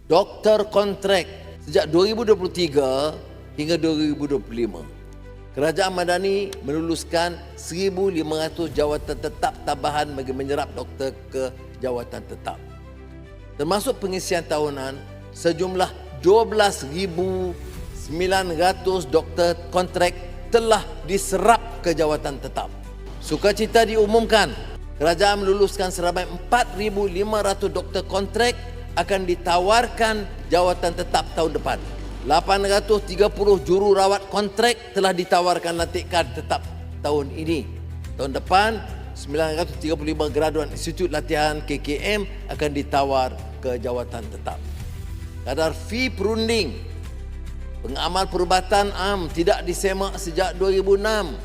doktor kontrak sejak 2023 hingga 2025. Kerajaan Madani meluluskan 1,500 jawatan tetap tambahan bagi menyerap doktor ke jawatan tetap. Termasuk pengisian tahunan, sejumlah 12,900 doktor kontrak telah diserap ke jawatan tetap. Sukacita diumumkan, kerajaan meluluskan seramai 4,500 doktor kontrak akan ditawarkan jawatan tetap tahun depan. 830 jururawat kontrak telah ditawarkan lantikan tetap tahun ini. Tahun depan, 935 graduan Institut Latihan KKM akan ditawar ke jawatan tetap. Kadar fee perunding pengamal perubatan am tidak disemak sejak 2006.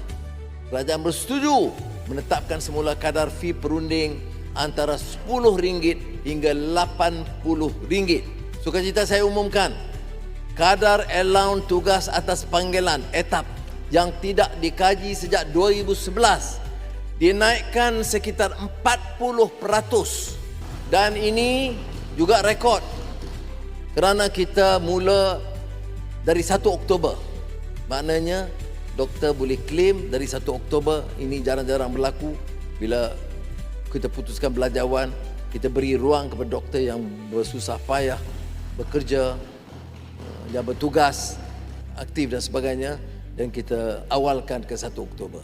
Kerajaan bersetuju menetapkan semula kadar fee perunding antara RM10 hingga RM80. Sukacita saya umumkan, kadar allowance tugas atas panggilan etap yang tidak dikaji sejak 2011 dinaikkan sekitar 40%, dan ini juga rekod kerana kita mula dari 1 Oktober. Maknanya doktor boleh claim dari 1 Oktober. Ini jarang-jarang berlaku. Bila kita putuskan belanjawan, kita beri ruang kepada doktor yang bersusah payah bekerja, yang bertugas aktif dan sebagainya, dan kita awalkan ke 1 Oktober.